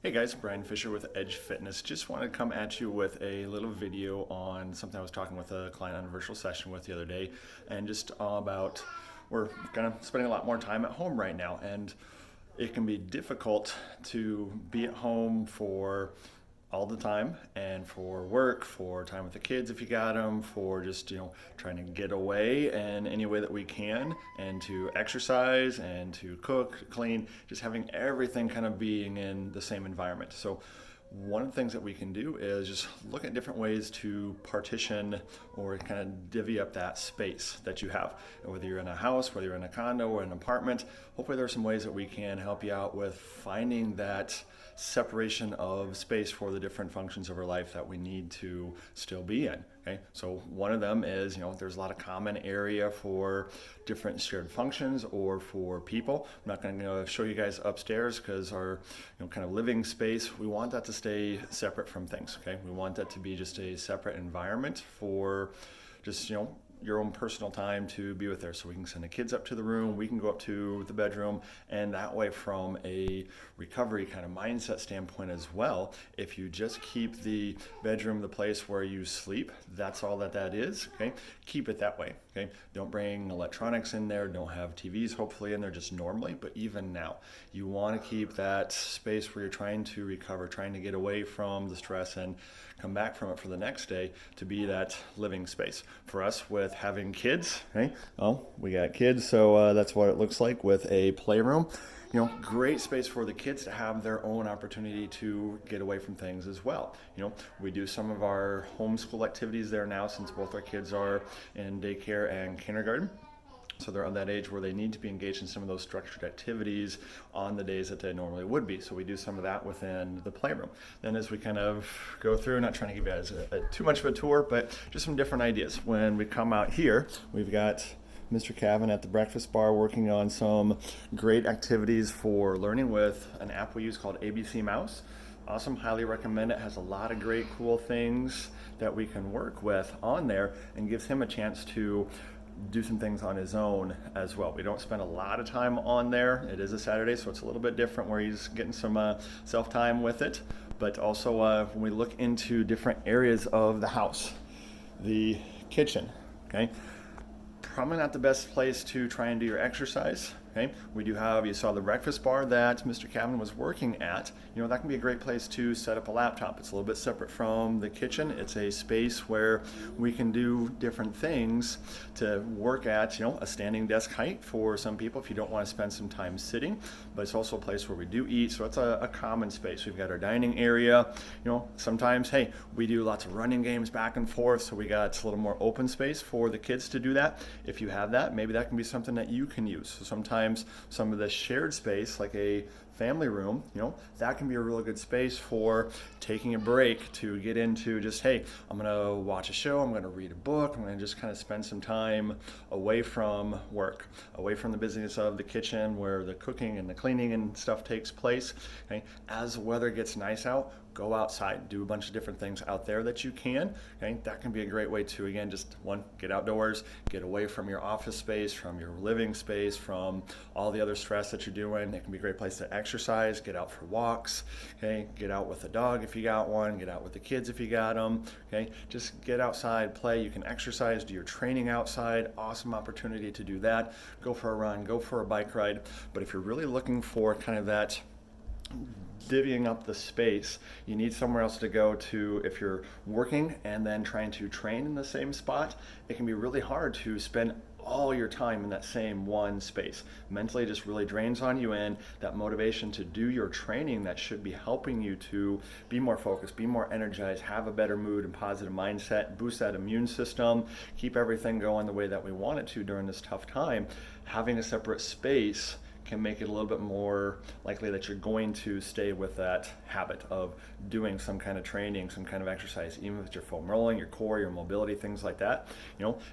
Hey guys, Brian Fisher with Edge Fitness. Just wanted to come at you with a little video on something I was talking with a client on a virtual session with the other day, and just about we're kind of spending a lot more time at home right now, and it can be difficult to be at home for all the time and for work, for time with the kids if you got them, for just trying to get away in any way that we can, and to exercise and to cook, clean, just having everything kind of being in the same environment. So one of the things that we can do is just look at different ways to partition or kind of divvy up that space that you have. And whether you're in a house, whether you're in a condo or an apartment, hopefully there's some ways that we can help you out with finding that separation of space for the different functions of our life that we need to still be in. Okay, so one of them is, there's a lot of common area for different shared functions or for people. I'm not going to show you guys upstairs because our kind of living space, we want that to stay separate from things. Okay, we want that to be just a separate environment for just your own personal time to be with there. So we can send the kids up to the room, we can go up to the bedroom, and that way from a recovery kind of mindset standpoint as well, if you just keep the bedroom the place where you sleep, that's all that is, okay? Keep it that way, okay? Don't bring electronics in there, don't have TVs hopefully in there just normally, but even now, you want to keep that space where you're trying to recover, trying to get away from the stress and come back from it for the next day to be that living space. For us with having kids, right? Well, we got kids, so that's what it looks like with a playroom. Great space for the kids to have their own opportunity to get away from things as well. We do some of our homeschool activities there now since both our kids are in daycare and kindergarten. So they're on that age where they need to be engaged in some of those structured activities on the days that they normally would be. So we do some of that within the playroom. Then as we kind of go through, not trying to give you guys too much of a tour, but just some different ideas. When we come out here, we've got Mr. Cavan at the breakfast bar working on some great activities for learning with an app we use called ABC Mouse. Awesome, highly recommend it. Has a lot of great cool things that we can work with on there and gives him a chance to do some things on his own as well. We don't spend a lot of time on there. It is a Saturday, so it's a little bit different where he's getting some self-time with it. But also when we look into different areas of the house, the kitchen, okay? Probably not the best place to try and do your exercise. Okay, we do have, you saw the breakfast bar that Mr. Cavan was working at. That can be a great place to set up a laptop. It's a little bit separate from the kitchen. It's a space where we can do different things to work at, a standing desk height for some people if you don't want to spend some time sitting, but it's also a place where we do eat, so it's a common space. We've got our dining area. Sometimes, hey, we do lots of running games back and forth, so we got a little more open space for the kids to do that. If you have that, maybe that can be something that you can use. So sometimes some of the shared space, like a family room, that can be a really good space for taking a break to get into just, hey, I'm gonna watch a show, I'm gonna read a book, I'm gonna just kind of spend some time away from work, away from the busyness of the kitchen where the cooking and the cleaning and stuff takes place. Okay? As the weather gets nice out, go outside, do a bunch of different things out there that you can. Okay? That can be a great way to, again, just one, get outdoors, get away from your office space, from your living space, from all the other stress that you're doing. It can be a great place to exercise, get out for walks, okay? Get out with the dog if you got one, get out with the kids if you got them, okay? Just get outside, play. You can exercise, do your training outside. Awesome opportunity to do that. Go for a run, go for a bike ride. But if you're really looking for kind of that divvying up the space, you need somewhere else to go to. If you're working and then trying to train in the same spot, it can be really hard to spend all your time in that same one space. Mentally, it just really drains on you, and that motivation to do your training that should be helping you to be more focused, be more energized, have a better mood and positive mindset, boost that immune system, keep everything going the way that we want it to during this tough time. Having a separate space can make it a little bit more likely that you're going to stay with that habit of doing some kind of training, some kind of exercise, even with your foam rolling, your core, your mobility, things like that.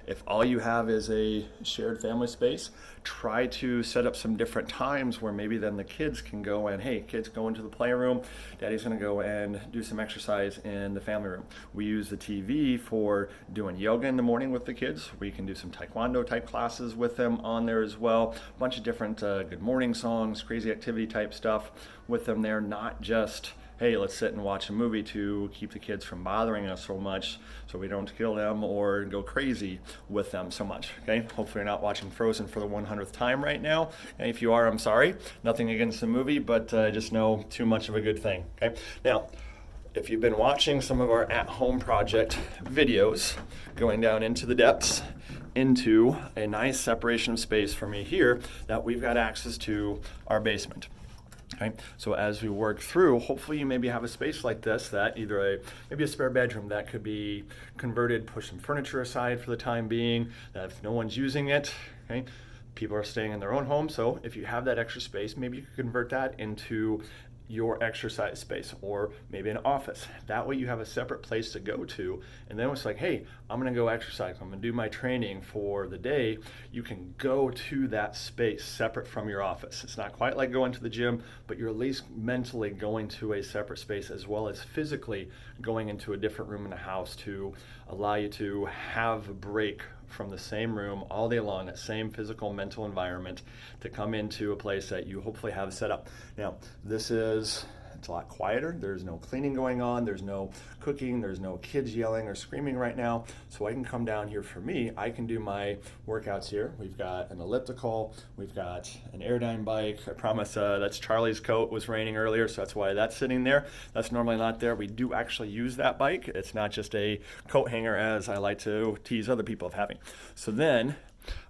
If all you have is a shared family space, try to set up some different times where maybe then the kids can go and, hey, kids go into the playroom, daddy's gonna go and do some exercise in the family room. We use the TV for doing yoga in the morning with the kids. We can do some taekwondo type classes with them on there as well. A bunch of different good morning songs, crazy activity type stuff with them there, not just, hey, let's sit and watch a movie to keep the kids from bothering us so much so we don't kill them or go crazy with them so much, okay? Hopefully you're not watching Frozen for the 100th time right now. And if you are, I'm sorry. Nothing against the movie, but just know too much of a good thing, okay? Now, if you've been watching some of our at-home project videos, going down into the depths, into a nice separation of space for me here, that we've got access to our basement. Okay, so as we work through, hopefully you maybe have a space like this that either maybe a spare bedroom that could be converted, push some furniture aside for the time being, that if no one's using it, okay, people are staying in their own home. So if you have that extra space, maybe you could convert that into your exercise space or maybe an office. That way you have a separate place to go to. And then it's like, hey, I'm gonna go exercise. I'm gonna do my training for the day. You can go to that space separate from your office. It's not quite like going to the gym, but you're at least mentally going to a separate space as well as physically going into a different room in the house to allow you to have a break from the same room all day long, that same physical, mental environment, to come into a place that you hopefully have set up. Now, it's a lot quieter. There's no cleaning going on. There's no cooking. There's no kids yelling or screaming right now. So I can come down here. For me, I can do my workouts here. We've got an elliptical. We've got an Airdyne bike. I promise that's Charlie's coat. It was raining earlier, so that's why that's sitting there. That's normally not there. We do actually use that bike. It's not just a coat hanger as I like to tease other people of having. So then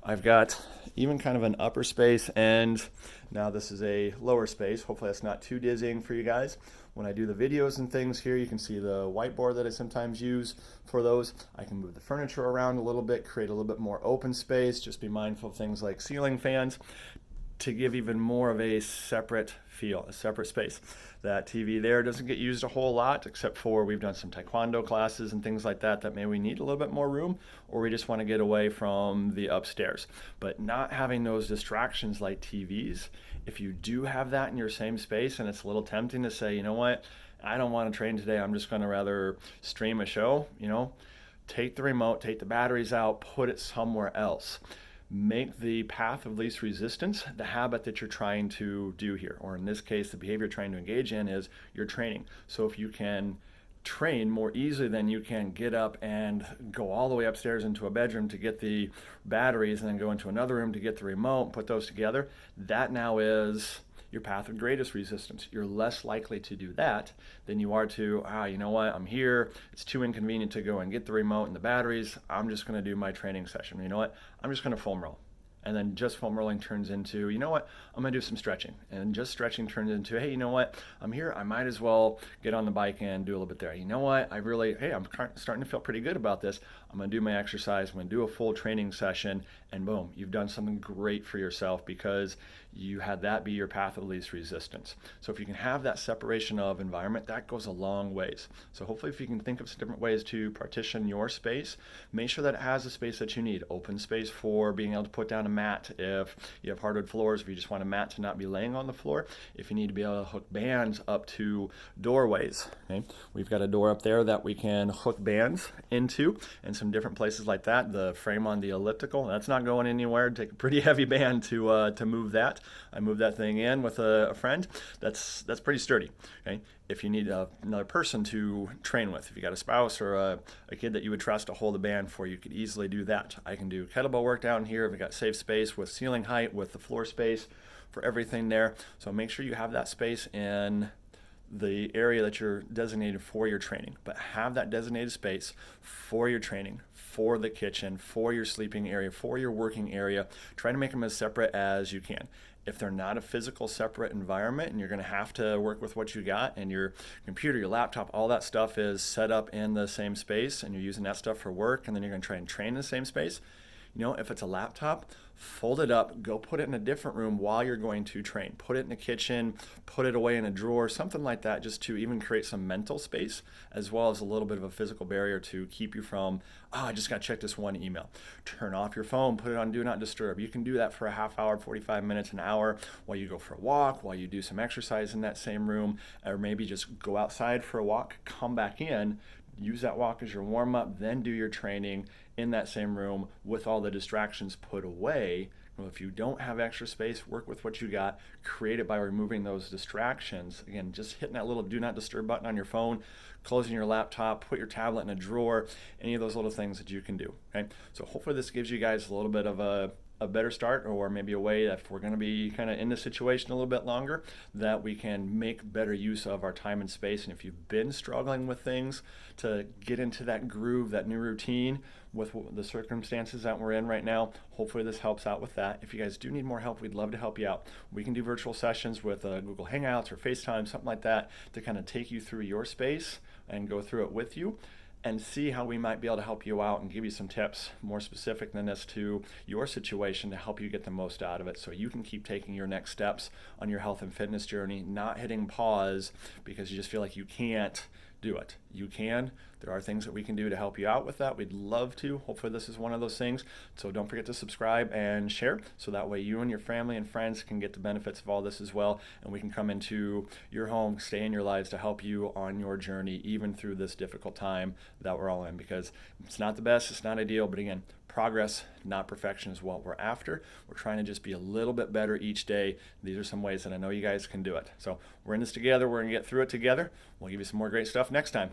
I've got even kind of an upper space, and now this is a lower space. Hopefully that's not too dizzying for you guys. When I do the videos and things here, you can see the whiteboard that I sometimes use for those. I can move the furniture around a little bit, create a little bit more open space. Just be mindful of things like ceiling fans to give even more of a separate feel, a separate space. That TV there doesn't get used a whole lot, except for we've done some taekwondo classes and things like that maybe we need a little bit more room, or we just want to get away from the upstairs. But not having those distractions like TVs, if you do have that in your same space and it's a little tempting to say, you know what, I don't want to train today, I'm just going to rather stream a show, take the remote, take the batteries out, put it somewhere else. Make the path of least resistance the habit that you're trying to do here, or in this case, the behavior you're trying to engage in is your training. So if you can train more easily than you can get up and go all the way upstairs into a bedroom to get the batteries and then go into another room to get the remote and put those together, that now is your path of greatest resistance. You're less likely to do that than you are to, you know what, I'm here, it's too inconvenient to go and get the remote and the batteries, I'm just gonna do my training session. You know what, I'm just gonna foam roll. And then just foam rolling turns into, you know what, I'm gonna do some stretching. And just stretching turns into, hey, you know what, I'm here, I might as well get on the bike and do a little bit there. You know what, I'm starting to feel pretty good about this. I'm gonna do my exercise, I'm gonna do a full training session, and boom, you've done something great for yourself because you had that be your path of least resistance. So if you can have that separation of environment, that goes a long ways. So hopefully if you can think of some different ways to partition your space, make sure that it has the space that you need. Open space for being able to put down a mat if you have hardwood floors, if you just want a mat to not be laying on the floor, if you need to be able to hook bands up to doorways. Okay? We've got a door up there that we can hook bands into, and some different places like that. The frame on the elliptical, that's not going anywhere. Take a pretty heavy band to move that. I moved that thing in with a friend. That's pretty sturdy. Okay? If you need another person to train with, if you got a spouse or a kid that you would trust to hold a band for, you could easily do that. I can do kettlebell work down here. We've got safe space with ceiling height, with the floor space for everything there. So make sure you have that space in the area that you're designated for your training, but have that designated space for your training, for the kitchen, for your sleeping area, for your working area. Try to make them as separate as you can. If they're not a physical separate environment and you're going to have to work with what you got, and your computer, your laptop, all that stuff is set up in the same space, and you're using that stuff for work, and then you're going to try and train in the same space, if it's a laptop, fold it up, go put it in a different room while you're going to train. Put it in the kitchen, put it away in a drawer, something like that, just to even create some mental space, as well as a little bit of a physical barrier to keep you from, I just got to check this one email. Turn off your phone, put it on Do Not Disturb. You can do that for a half hour, 45 minutes, an hour, while you go for a walk, while you do some exercise in that same room, or maybe just go outside for a walk, come back in, use that walk as your warm-up, then do your training in that same room with all the distractions put away. Well, if you don't have extra space, work with what you got. Create it by removing those distractions. Again, just hitting that little do not disturb button on your phone, closing your laptop, put your tablet in a drawer, any of those little things that you can do. Okay, so hopefully this gives you guys a little bit of a better start, or maybe a way that if we're going to be kind of in this situation a little bit longer, that we can make better use of our time and space. And if you've been struggling with things, to get into that groove, that new routine with the circumstances that we're in right now, hopefully this helps out with that. If you guys do need more help, we'd love to help you out. We can do virtual sessions with Google Hangouts or FaceTime, something like that, to kind of take you through your space and go through it with you, and see how we might be able to help you out and give you some tips more specific than this to your situation to help you get the most out of it, so you can keep taking your next steps on your health and fitness journey, not hitting pause because you just feel like you can't do it. You can. There are things that we can do to help you out with that. We'd love to. Hopefully this is one of those things. So don't forget to subscribe and share, so that way you and your family and friends can get the benefits of all this as well, and we can come into your home, stay in your lives to help you on your journey, even through this difficult time that we're all in, because it's not the best, it's not ideal, but again, progress, not perfection, is what we're after. We're trying to just be a little bit better each day. These are some ways that I know you guys can do it. So we're in this together. We're going to get through it together. We'll give you some more great stuff next time.